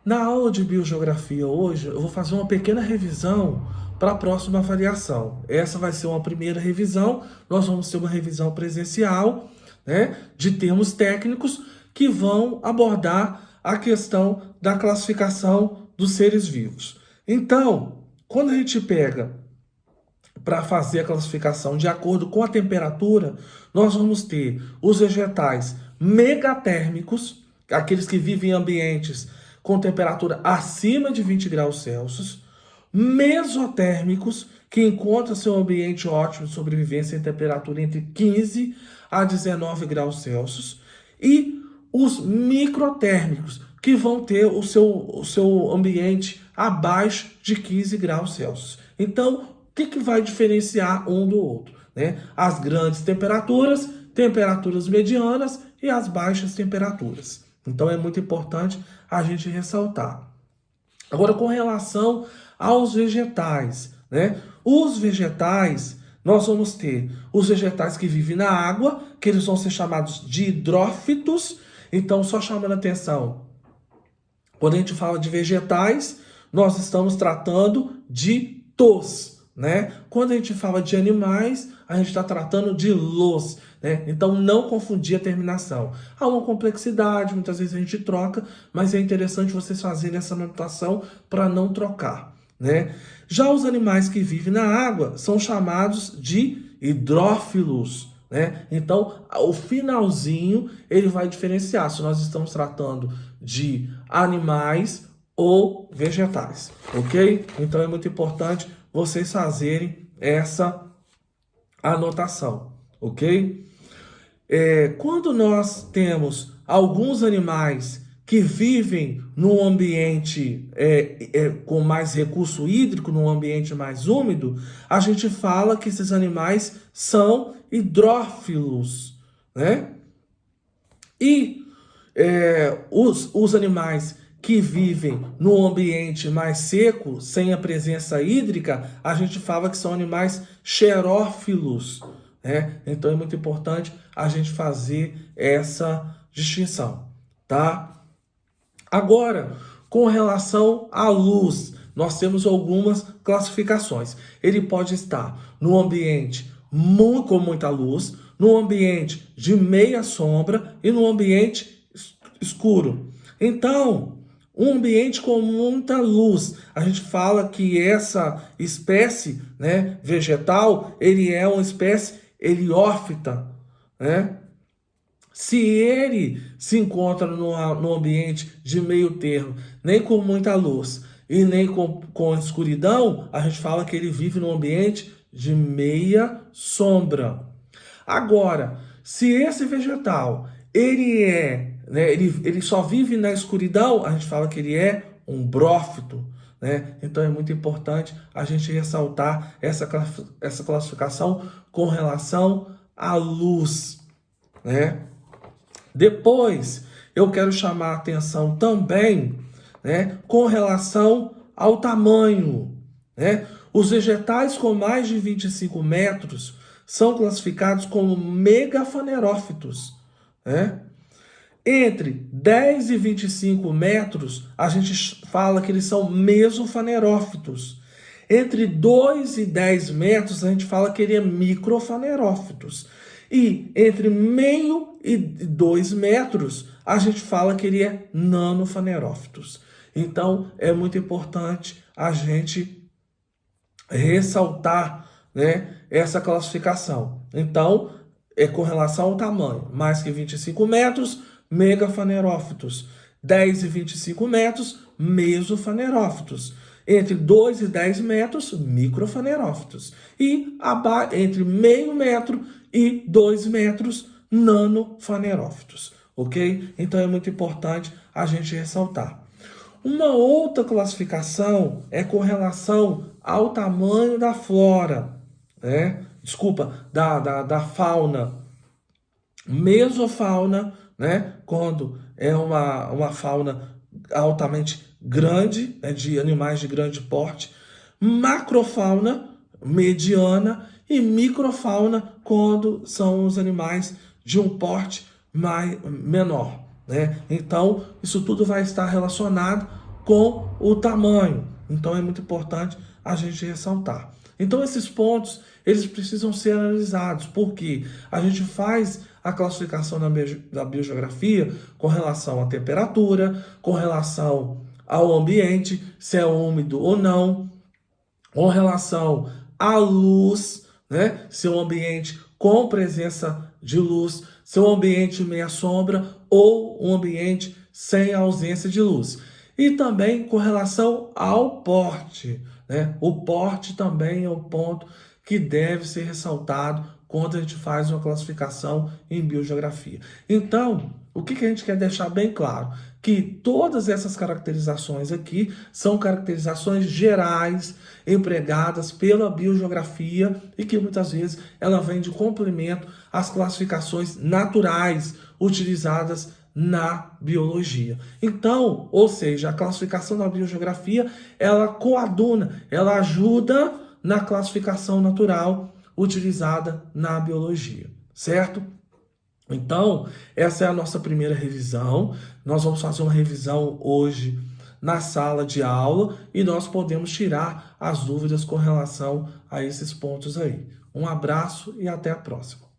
Na aula de biogeografia hoje, eu vou fazer uma pequena revisão para a próxima avaliação. Essa vai ser uma primeira revisão, nós vamos ter uma revisão presencial, né, de termos técnicos que vão abordar a questão da classificação dos seres vivos. Então, quando a gente pega para fazer a classificação de acordo com a temperatura, nós vamos ter os vegetais megatérmicos, aqueles que vivem em ambientes com temperatura acima de 20 graus Celsius, mesotérmicos, que encontram seu ambiente ótimo de sobrevivência em temperatura entre 15 a 19 graus Celsius, e os microtérmicos, que vão ter o seu ambiente abaixo de 15 graus Celsius. Então, o que vai diferenciar um do outro, né? As grandes temperaturas, temperaturas medianas e as baixas temperaturas. Então é muito importante a gente ressaltar. Agora, com relação aos vegetais, né? Os vegetais, nós vamos ter os vegetais que vivem na água, que eles vão ser chamados de hidrófitos. Então, só chamando a atenção, quando a gente fala de vegetais, nós estamos tratando de tos, né? Quando a gente fala de animais, a gente está tratando de los, né? Então não confundir a terminação. Há uma complexidade, muitas vezes a gente troca, mas é interessante vocês fazerem essa anotação para não trocar, né? Já os animais que vivem na água são chamados de hidrófilos, né? Então o finalzinho ele vai diferenciar se nós estamos tratando de animais ou vegetais, ok? Então é muito importante vocês fazerem essa anotação, ok? Quando nós temos alguns animais que vivem num ambiente com mais recurso hídrico, num ambiente mais úmido, a gente fala que esses animais são hidrófilos, né? E os animais que vivem no ambiente mais seco, sem a presença hídrica, a gente fala que são animais xerófilos, né? Então é muito importante a gente fazer essa distinção, tá? Agora, com relação à luz, nós temos algumas classificações. Ele pode estar no ambiente com muita luz, no ambiente de meia sombra e no ambiente escuro. Então, um ambiente com muita luz, a gente fala que essa espécie, né, vegetal, ele é uma espécie heliófita, né? Se ele se encontra no ambiente de meio termo, nem com muita luz e nem com escuridão, a gente fala que ele vive num ambiente de meia sombra. Agora, se esse vegetal ele só vive na escuridão, a gente fala que ele é um brófito, né? Então é muito importante a gente ressaltar essa classificação com relação à luz, né? Depois, eu quero chamar a atenção também, né, com relação ao tamanho, né? Os vegetais com mais de 25 metros são classificados como megafanerófitos, né? Entre 10 e 25 metros, a gente fala que eles são mesofanerófitos. Entre 2 e 10 metros, a gente fala que ele é microfanerófitos. E entre meio e 2 metros, a gente fala que ele é nanofanerófitos. Então, é muito importante a gente ressaltar, né, essa classificação. Então, é com relação ao tamanho. Mais que 25 metros, megafanerófitos. 10 e 25 metros, mesofanerófitos. Entre 2 e 10 metros, microfanerófitos. E entre meio metro e 2 metros, nanofanerófitos. Ok? Então é muito importante a gente ressaltar. Uma outra classificação é com relação ao tamanho da flora, né? Desculpa, da fauna. Mesofauna, né? Quando é uma fauna altamente grande, né? De animais de grande porte. Macrofauna, mediana, e microfauna, quando são os animais de um porte menor, né? Então, isso tudo vai estar relacionado com o tamanho. Então é muito importante a gente ressaltar. Então esses pontos, eles precisam ser analisados, porque a gente faz a classificação da biogeografia com relação à temperatura, com relação ao ambiente, se é úmido ou não, com relação à luz, né? Se é um ambiente com presença de luz, se é um ambiente meia sombra ou um ambiente sem ausência de luz. E também com relação ao porte, né? O porte também é um ponto que deve ser ressaltado quando a gente faz uma classificação em biogeografia. Então, o que a gente quer deixar bem claro? Que todas essas caracterizações aqui são caracterizações gerais empregadas pela biogeografia e que muitas vezes ela vem de complemento às classificações naturais utilizadas na biologia. Então, ou seja, a classificação da biogeografia, ela coaduna, ela ajuda na classificação natural utilizada na biologia, certo? Então, essa é a nossa primeira revisão. Nós vamos fazer uma revisão hoje na sala de aula e nós podemos tirar as dúvidas com relação a esses pontos aí. Um abraço e até a próxima.